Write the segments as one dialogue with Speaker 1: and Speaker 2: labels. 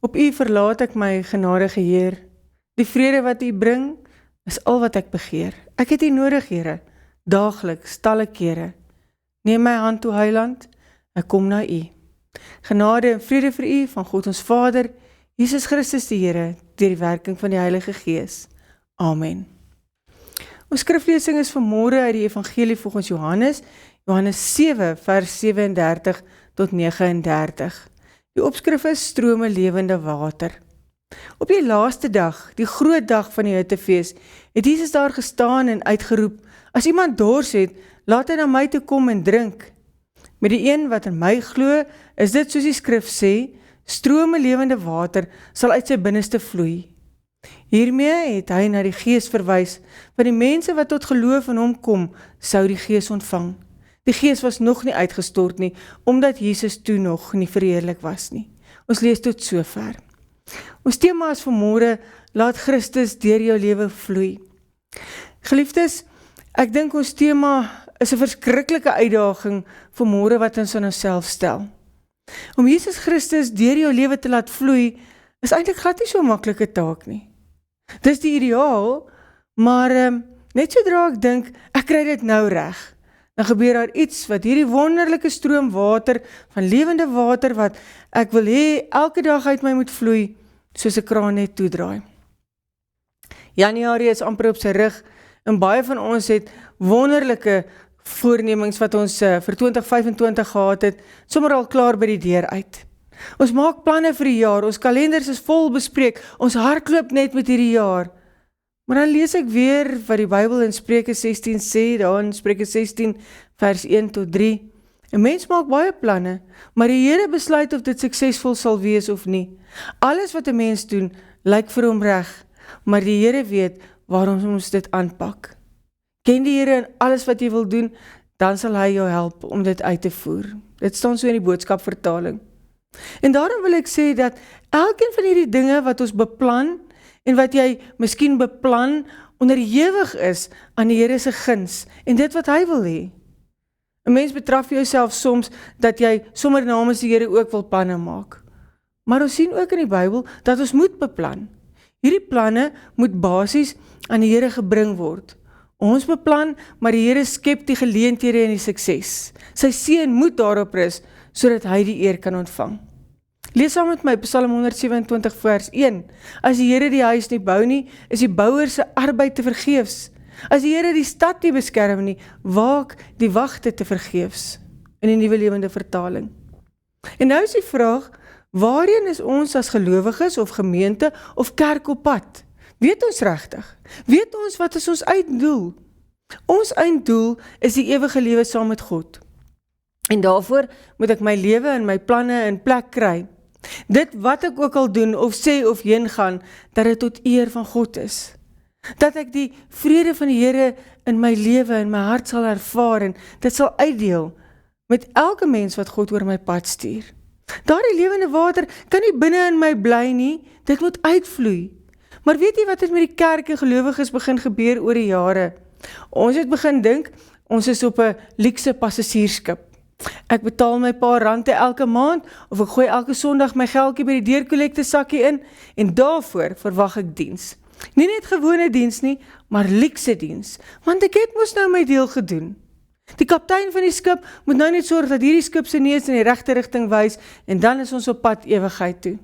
Speaker 1: Op U verlaat ek my genadige Heer. Die vrede wat U bring, is al wat ek begeer. Ek het U nodig, Here, daagliks, talle kere. Neem my hand toe, Heiland, ek kom na U. Genade en vrede vir U, van God ons Vader, Jesus Christus die Here, deur die werking van die Heilige Gees. Amen. Ons skriflesing is vanmôre uit die Evangelie volgens Johannes 7 vers 37 tot 39. Die opskrif is strome lewende water. Op die laaste dag, die groot dag van die Hittefees, het Jesus daar gestaan en uitgeroep, as iemand dors het, laat hy na my toe kom en drink. Met die een wat in my glo, is dit soos die skrif sê, strome lewende water sal uit sy binneste vloei. Hiermee het hy na die Gees verwys, van die mense wat tot geloof in hom kom, sou die Gees ontvang. Die Gees was nog nie uitgestort nie, omdat Jesus toe nog nie verheerlik was nie. Ons lees tot sover. Ons tema is vanmôre, laat Christus deur jou lewe vloei. Geliefdes, ek dink ons tema is 'n verskriklike uitdaging vanmôre wat ons aan onsself stel. Om Jesus Christus deur jou lewe te laat vloei, is eintlik glad nie so 'n maklike taak nie. Dis die ideaal, maar net sodra ek dink, ek kry dit nou reg, dan gebeur daar iets wat hierdie wonderlike stroom water, van lewende water wat ek wil hê, elke dag uit my moet vloei, soos 'n kraan net toedraai. Januarie is amper op sy rug, en baie van ons het wonderlike voornemings wat ons vir 2025 gehad het, sommer al klaar by die deur uit. Ons maak planne vir die jaar, ons kalenders is vol bespreek, ons hardloop net met hierdie jaar. Maar dan lees ek weer wat die Bybel in Spreuke 16 sê, daar in Spreuke 16 vers 1 tot 3. 'n Mens maak baie planne, maar die Here besluit of dit suksesvol sal wees of nie. Alles wat 'n mens doen, lyk vir hom reg, maar die Here weet waarom ons dit aanpak. Ken die Here in alles wat jy wil doen, dan sal hy jou help om dit uit te voer. Dit staan so in die boodskapvertaling. En daarom wil ek sê dat elkeen van hierdie dinge wat ons beplan, en wat jy miskien beplan, onderhewig is aan die Here se guns, en dit wat hy wil hê. 'n Mens betraf jouself soms, dat jy sommer namens die Here ook wil planne maak. Maar ons sien ook in die Bybel, dat ons moet beplan. Hierdie planne moet basies aan die Here gebring word. Ons beplan, maar die Here skep die geleenthede en die sukses. Sy seën moet daarop rus, sodat hy die eer kan ontvang. Lees saam met my Psalm 127 vers 1. As die Here die huis nie bou nie, is die bouer se arbeid te vergeefs. As die Here die stad nie beskerm nie, waak die wagte te vergeefs. In die Nuwe Lewende Vertaling. En nou is die vraag, waarheen is ons as gelowiges of gemeente of kerk op pad? Weet ons regtig? Weet ons wat is ons einddoel? Ons einddoel is die ewige lewe saam met God. En daarvoor moet ek my lewe en my planne in plek kry. Dit wat ek ook al doen of sê of heen gaan, dat dit tot eer van God is. Dat ek die vrede van die Here in my lewe en my hart sal ervaar en dit sal uitdeel met elke mens wat God oor my pad stuur. Daardie lewende water kan nie binne in my bly nie, dit moet uitvloei. Maar weet jy wat het met die kerk en gelowiges begin gebeur oor die jare? Ons het begin dink, ons is op 'n luukse passasiersskip. Ek betaal my paar rande elke maand, of ek gooi elke Sondag my geldjie by die deurkollekte sakkie in, en daarvoor verwag ek diens. Nie net gewone diens nie, maar luukse diens, want ek het mos nou my deel gedoen. Die kaptein van die skip moet nou net sorg dat hierdie skip se neus in die regte rigting wys, en dan is ons op pad ewigheid toe.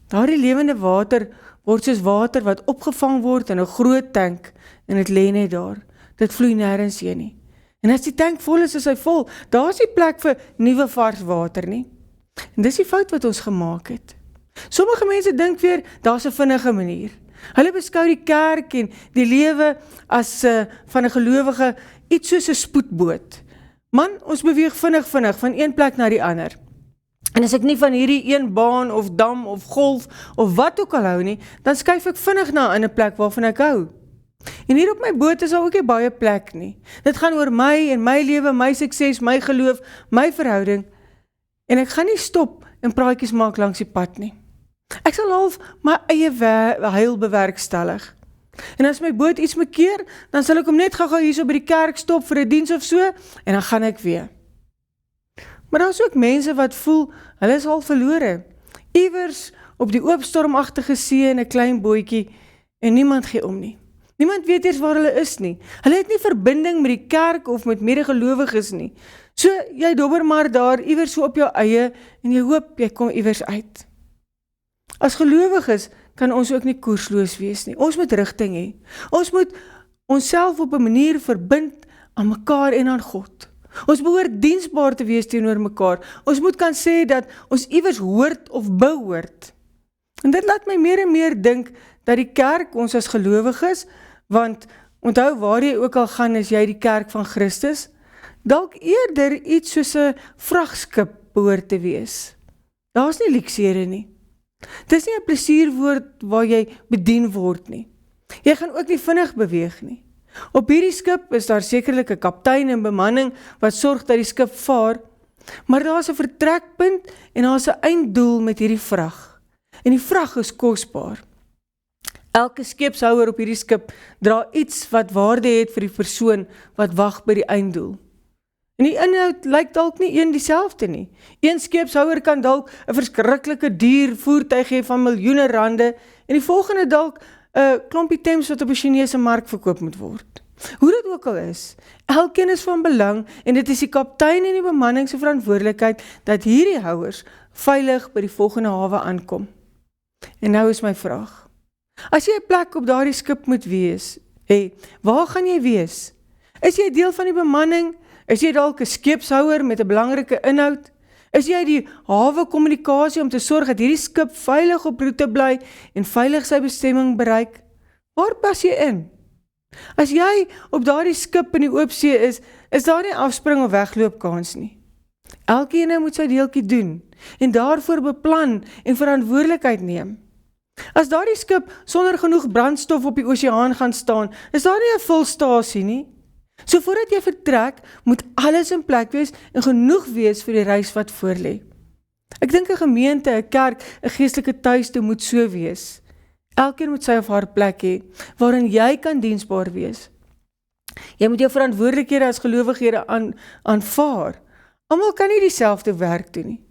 Speaker 1: Daardie lewende water word soos water wat opgevang word in 'n groot tank, en dit lê net daar. Dit vloei nêrens heen nie. En as die tank vol is hy vol, daar is nie plek vir nuwe vars water nie. En dis die fout wat ons gemaak het. Sommige mense dink weer, daar's 'n vinnige manier. Hulle beskou die kerk en die lewe as van 'n gelowige iets soos 'n spoedboot. Man, ons beweeg vinnig van een plek na die ander. En as ek nie van hierdie een baan of dam of golf of wat ook al hou nie, dan skuif ek vinnig na 'n ander plek waarvan ek hou. En hier op my boot is daar ook nie baie plek nie. Dit gaan oor my en my lewe, my sukses, my geloof, my verhouding. En ek gaan nie stop en praatjies maak langs die pad nie. Ek sal half my eie heil bewerkstellig. En as my boot iets mekeer, dan sal ek hom net gou hier so by die kerk stop vir 'n diens of so, en dan gaan ek weer. Maar daar is ook mense wat voel, hulle is al verlore. Iewers op die oop stormagtige see in 'n klein bootjie en niemand gee om nie. Niemand weet eers waar hulle is nie. Hulle het nie verbinding met die kerk of met medegelowiges nie. So jy dobber maar daar iewers so op jou eie en jy hoop jy kom iewers uit. As gelowiges kan ons ook nie koersloos wees nie. Ons moet rigting hê. Ons moet onsself op 'n manier verbind aan mekaar en aan God. Ons behoort diensbaar te wees teenoor mekaar. Ons moet kan sê dat ons iewers hoort of behoort. En dit laat my meer en meer dink dat die kerk ons as gelowiges, want onthou waar jy ook al gaan is jy die kerk van Christus, dalk eerder iets soos 'n vragskip behoort te wees. Daar's nie luksere nie. Dis nie 'n plesierwoord waar jy bedien word nie. Jy gaan ook nie vinnig beweeg nie. Op hierdie skip is daar sekerlik 'n kaptein en bemanning wat sorg dat die skip vaar, maar daar's 'n vertrekpunt en daar's 'n einddoel met hierdie vrag. En die vrag is kosbaar. Elke skeepshouer op hierdie skip dra iets wat waarde het vir die persoon wat wag by die einddoel. En die inhoud lyk dalk nie een dieselfde nie. Een skeepshouer kan dalk 'n verskriklike duur voertuig hê van miljoene rande en die volgende dalk 'n klompie Thames wat op die Chinese mark verkoop moet word. Hoe dit ook al is, elkeen is van belang en dit is die kaptein en die bemanning se verantwoordelikheid dat hierdie houers veilig by die volgende hawe aankom. En nou is my vraag. As jy 'n plek op daardie skip moet wees, waar gaan jy wees? Is jy deel van die bemanning? Is jy dalk 'n skeepshouer met 'n belangrike inhoud? Is jy die hawe kommunikasie om te sorg dat hierdie skip veilig op roete bly en veilig sy bestemming bereik? Waar pas jy in? As jy op daardie skip in die oopsee is daar nie afspring of wegloop kans nie. Elkeen moet sy deeltjie doen en daarvoor beplan en verantwoordelikheid neem. As daardie skip sonder genoeg brandstof op die oseaan gaan staan, is daar nie 'n vulstasie nie. So voordat jy vertrek, moet alles in plek wees en genoeg wees vir die reis wat voorlê. Ek dink 'n gemeente, 'n kerk, 'n geestelike tuiste moet so wees. Elkeen moet sy of haar plek hê, waarin jy kan diensbaar wees. Jy moet jou verantwoordelikhede as gelowighede aanvaar. Almal kan nie dieselfde werk doen nie.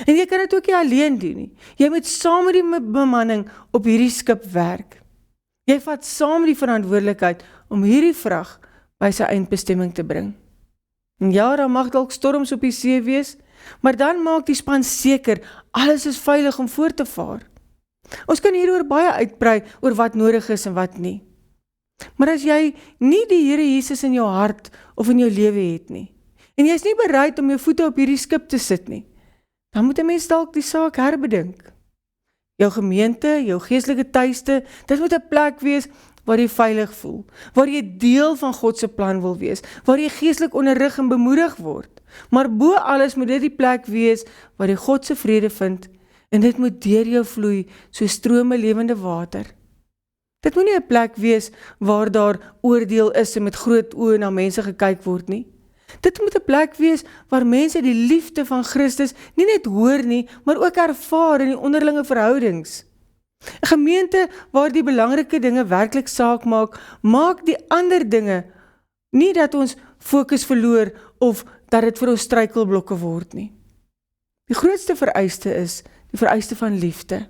Speaker 1: En jy kan dit ook nie alleen doen nie. Jy moet saam met die bemanning op hierdie skip werk. Jy vat saam die verantwoordelikheid om hierdie vrag by sy eindbestemming te bring. En ja, daar mag dalk storms op die see wees, maar dan maak die span seker, alles is veilig om voort te vaar. Ons kan hieroor baie uitbrei oor wat nodig is en wat nie. Maar as jy nie die Here Jesus in jou hart of in jou lewe het nie, en jy is nie bereid om jou voete op hierdie skip te sit nie, dan moet 'n mens dalk die saak herbedink. Jou gemeente, jou geestelike tuiste, dit moet 'n plek wees waar jy veilig voel, waar jy deel van God se plan wil wees, waar jy geestelik onderrig en bemoedig word. Maar bo alles moet dit die plek wees waar jy God se vrede vind en dit moet deur jou vloei so strome lewende water. Dit moet nie 'n plek wees waar daar oordeel is en met groot oë na mense gekyk word nie. Dit moet 'n plek wees waar mense die liefde van Christus nie net hoor nie, maar ook ervaar in die onderlinge verhoudings. 'n Gemeente waar die belangrike dinge werklik saak maak, maak die ander dinge nie dat ons fokus verloor of dat dit vir ons struikelblokke word nie. Die grootste vereiste is die vereiste van liefde.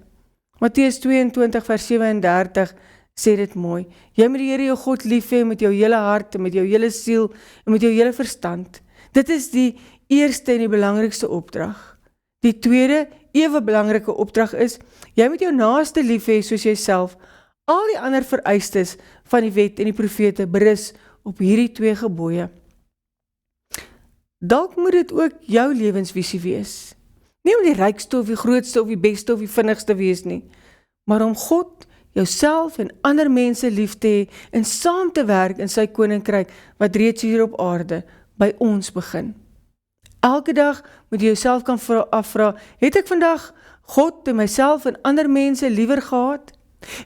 Speaker 1: Matteus 22 vers 37 sê dit mooi. Jy moet die Here jou God lief hê met jou hele hart en met jou hele siel en met jou hele verstand. Dit is die eerste en die belangrikste opdrag. Die tweede, ewe belangrike opdrag is, jy moet jou naaste lief hê soos jouself. Al die ander vereistes van die wet en die profete berus op hierdie twee gebooie. Dalk moet dit ook jou lewensvisie wees. Nie om die rykste of die grootste of die beste of die vinnigste wees nie, maar om God, jouself en ander mense lief te hê en saam te werk in sy koninkryk wat reeds hier op aarde by ons begin. Elke dag moet jy jouself kan afvra, het ek vandag God en myself en ander mense liewer gehad?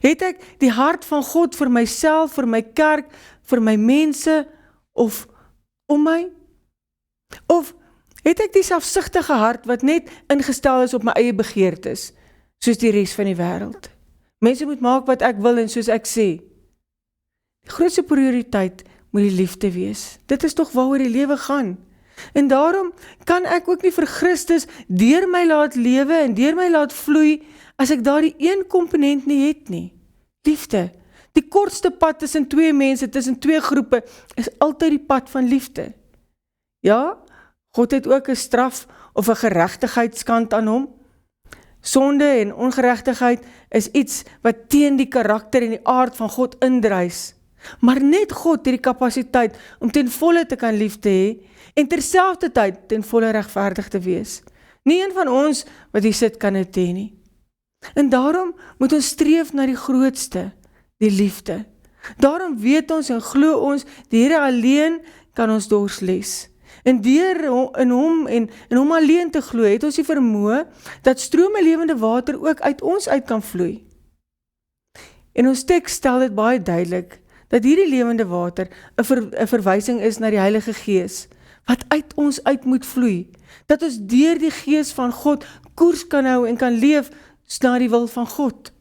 Speaker 1: Het ek die hart van God vir myself, vir my kerk, vir my mense of om my? Of het ek die selfsugtige hart wat net ingestel is op my eie begeertes, soos die res van die wêreld? Mense moet maak wat ek wil en soos ek sê. Die grootste prioriteit moet die liefde wees. Dit is tog waaroor die lewe gaan. En daarom kan ek ook nie vir Christus deur my laat lewe en deur my laat vloei, as ek daardie een komponent nie het nie. Liefde. Die kortste pad tussen twee mense, tussen twee groepe, is altyd die pad van liefde. Ja, God het ook 'n straf of 'n geregtigheidskant aan hom. Sonde en ongeregtigheid is iets wat teen die karakter en die aard van God indruis. Maar net God het die kapasiteit om ten volle te kan liefde hê en terselfdertyd ten volle regverdig te wees. Nie een van ons wat hier sit kan dit hê nie. En daarom moet ons streef na die grootste, die liefde. Daarom weet ons en glo ons, die Here alleen kan ons dors les. En deur in hom alleen te glo, het ons die vermoë dat strome lewende water ook uit ons uit kan vloei. En ons teks stel dit baie duidelik, dat hierdie lewende water 'n verwysing is na die Heilige Gees, wat uit ons uit moet vloei, dat ons deur die Gees van God koers kan hou en kan leef na die wil van God.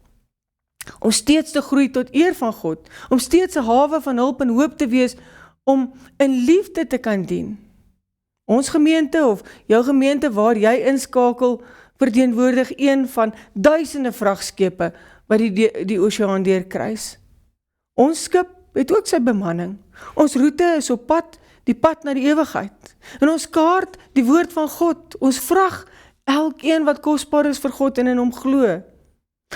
Speaker 1: Om steeds te groei tot eer van God, om steeds 'n hawe van hulp en hoop te wees, om in liefde te kan dien. Ons gemeente of jou gemeente waar jy inskakel, verteenwoordig een van duisende vragtskepe wat die oseaan deurkruis. Ons skip het ook sy bemanning. Ons roete is op pad, die pad na die ewigheid. En ons kaart die woord van God. Ons vrag elkeen wat kosbaar is vir God en in hom glo.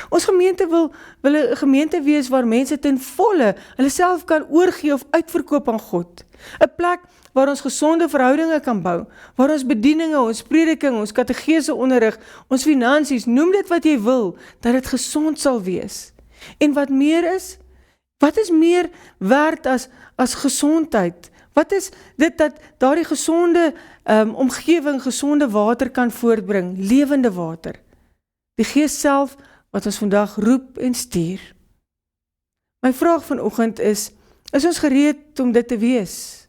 Speaker 1: Ons gemeente wil 'n gemeente wees waar mense ten volle hulle self kan oorgee of uitverkoop aan God. 'n Plek waar ons gesonde verhoudinge kan bou, waar ons bedieninge, ons prediking, ons kategese onderrig, ons finansies, noem dit wat jy wil, dat dit gesond sal wees. En wat meer is, wat is meer werd as gesondheid? Wat is dit dat daardie gesonde omgewing, gesonde water kan voortbring, lewende water? Die Gees self wat ons vandag roep en stuur. My vraag vanoggend is ons gereed om dit te wees?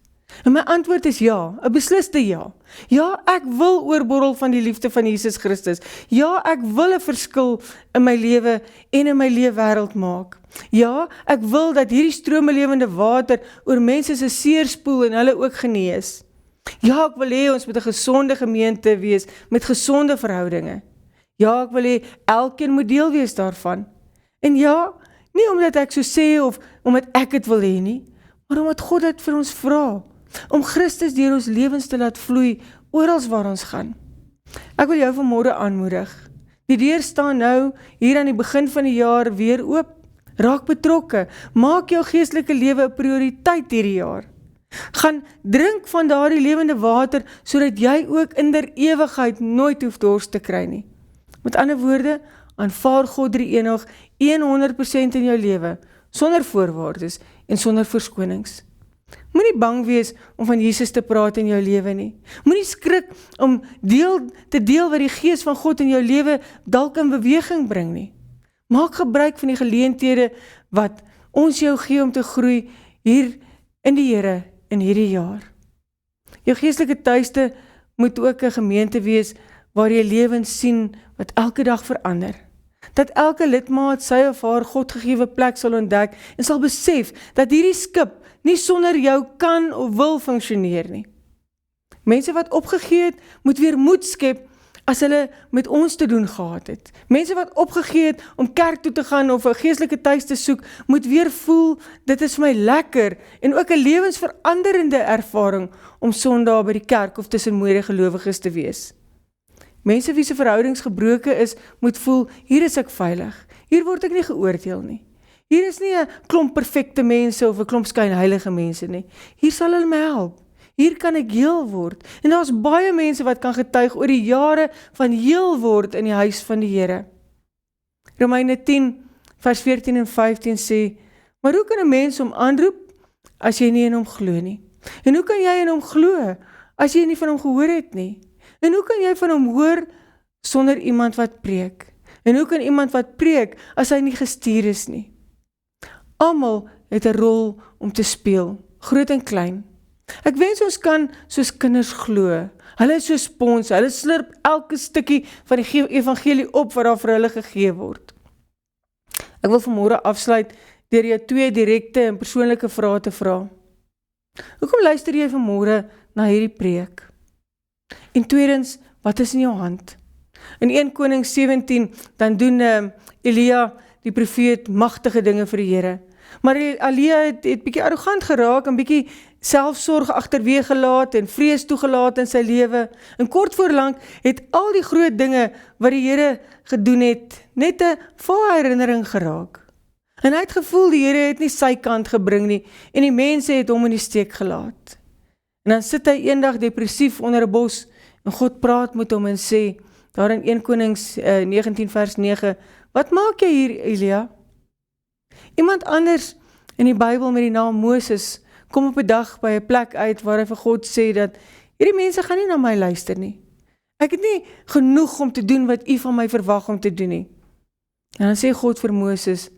Speaker 1: En my antwoord is ja, 'n besliste ja. Ja, ek wil oorborrel van die liefde van Jesus Christus. Ja, ek wil 'n verskil in my lewe en in my leefwêreld maak. Ja, ek wil dat hierdie strome lewende water oor mense se seer spoel en hulle ook genees. Ja, ek wil hê ons moet 'n gesonde gemeente wees met gesonde verhoudinge. Ja, ek wil hê elkeen moet deel wees daarvan. En ja, nie omdat ek so sê of omdat ek dit wil hê nie, maar omdat God dit vir ons vra, om Christus deur ons lewens te laat vloei, oral waar ons gaan. Ek wil jou vanmôre aanmoedig. Die deur staan nou, hier aan die begin van die jaar, weer oop. Raak betrokke, maak jou geestelike lewe 'n prioriteit hierdie jaar. Gaan drink van daardie lewende water, sodat jy ook in der ewigheid nooit hoef dors te kry nie. Met ander woorde, aanvaar God drie enig 100% in jou lewe, sonder voorwaardes en sonder verskonings. Moenie bang wees om van Jesus te praat in jou lewe nie. Moenie skrik om te deel wat die Gees van God in jou lewe dalk in beweging bring nie. Maak gebruik van die geleenthede wat ons jou gee om te groei hier in die Here in hierdie jaar. Jou geestelike tuiste moet ook 'n gemeente wees waar jy lewens sien wat elke dag verander. Dat elke lidmaat sy of haar Godgegewe plek sal ontdek en sal besef dat hierdie skip nie sonder jou kan of wil funksioneer nie. Mense wat opgegee het, moet weer moed skep as hulle met ons te doen gehad het. Mense wat opgegee het om kerk toe te gaan of 'n geestelike tuis te soek, moet weer voel, dit is vir my lekker en ook 'n lewensveranderende ervaring om Sondag by die kerk of tussen medegelowiges te wees. Mense wie se verhoudings gebroken is, moet voel, hier is ek veilig, hier word ek nie geoordeel nie. Hier is nie 'n klomp perfekte mense of 'n klomp skynheilige mense nie. Hier sal hulle my help. Hier kan ek heel word. En daar's baie mense wat kan getuig oor die jare van heel word in die huis van die Here. Romeine 10 vers 14 en 15 sê, maar hoe kan 'n mens hom aanroep as jy nie in hom glo nie? En hoe kan jy in hom glo as jy nie van hom gehoor het nie? En hoe kan jy van hom hoor sonder iemand wat preek? En hoe kan iemand wat preek as hy nie gestuur is nie? Almal het 'n rol om te speel, groot en klein. Ek wens ons kan soos kinders glo. Hulle is soos spons, hulle slurp elke stukkie van die evangelie op wat daar vir hulle gegee word. Ek wil vanmôre afsluit deur jou 2 direkte en persoonlike vrae te vra. Hoekom luister jy vanmôre na hierdie preek? En tweedens, wat is in jou hand? In 1 Konings 17, dan doen Elia, die profeet, magtige dinge vir die Here. Maar Elia het bietjie arrogant geraak en bietjie selfsorg agterweeg gelaat en vrees toegelaat in sy lewe. En kort voorlank het al die groot dinge wat die Here gedoen het, net 'n vae herinnering geraak. En hy het gevoel die Here het nie sy kant gebring nie en die mense het hom in die steek gelaat. En dan sit hy eendag depressief onder 'n bos en God praat met hom en sê, daar in 1 Konings 19 vers 9, wat maak jy hier, Elia? Iemand anders in die Bybel met die naam Moses kom op 'n dag by 'n plek uit waar hy vir God sê dat hierdie mense gaan nie na my luister nie. Ek het nie genoeg om te doen wat u van my verwag om te doen nie. En dan sê God vir Moses,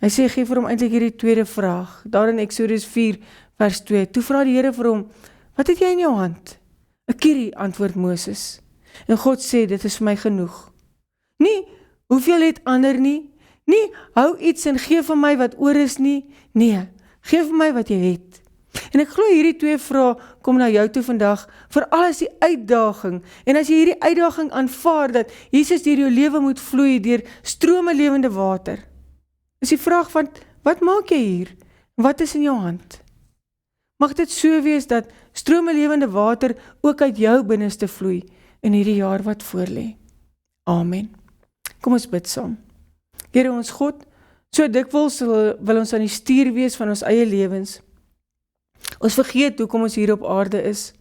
Speaker 1: hy sê gee vir hom eintlik hierdie tweede vraag, daar in Exodus 4 vers 2, toe vra die Here vir hom, wat het jy in jou hand? 'n Kierie, antwoord Moses. En God sê, dit is vir my genoeg. Nie, hoeveel het ander nie? Nie, hou iets en gee vir my wat oor is nie. Nee, gee vir my wat jy het. En ek glo hierdie twee vrae kom na jou toe vandag, veral as die uitdaging, en as jy hierdie uitdaging aanvaar, dat Jesus deur jou lewe moet vloei, deur strome lewende water, is die vraag van, wat maak jy hier? Wat is in jou hand? Mag dit so wees dat strome lewende water ook uit jou binneste vloei in hierdie jaar wat voorlê. Amen. Kom ons bid saam. Here ons God, so dikwels wil ons aan die stuur wees van ons eie lewens. Ons vergeet hoekom ons hier op aarde is.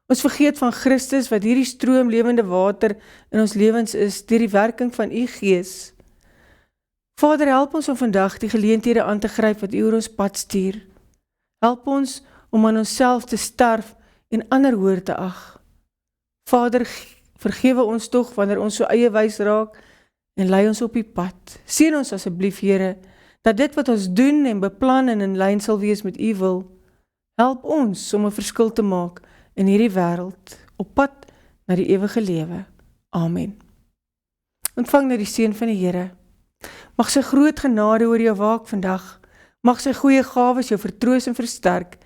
Speaker 1: Ons vergeet van Christus wat hierdie stroom lewende water in ons lewens is, deur die werking van u Gees. Vader, help ons om vandag die geleenthede aan te gryp wat u oor ons pad stuur. Help ons om aan onsself te sterf en ander hoor te ag. Vader, vergewe ons tog wanneer ons so eie wys raak en lei ons op die pad. Seën ons asseblief, Here, dat dit wat ons doen en beplan en in lyn sal wees met u wil. Help ons om 'n verskil te maak in hierdie wêreld, op pad na die ewige lewe. Amen. Ontvang nou die seën van die Here. Mag sy groot genade oor jou waak vandag. Mag sy goeie gawes jou vertroos en versterk.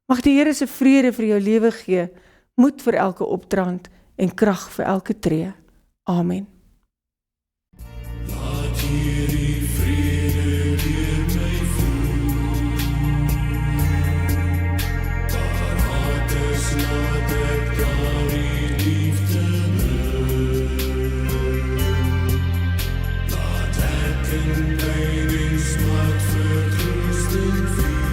Speaker 1: Mag die Here se vrede vir jou lewe gee, moed vir elke opdraand en krag vir elke tree. Amen.
Speaker 2: Laat hierdie vrede deur my vloei. Waar haat is, laat ek daardie liefde bring. Laat ek in pyn en smart vertroosting vind.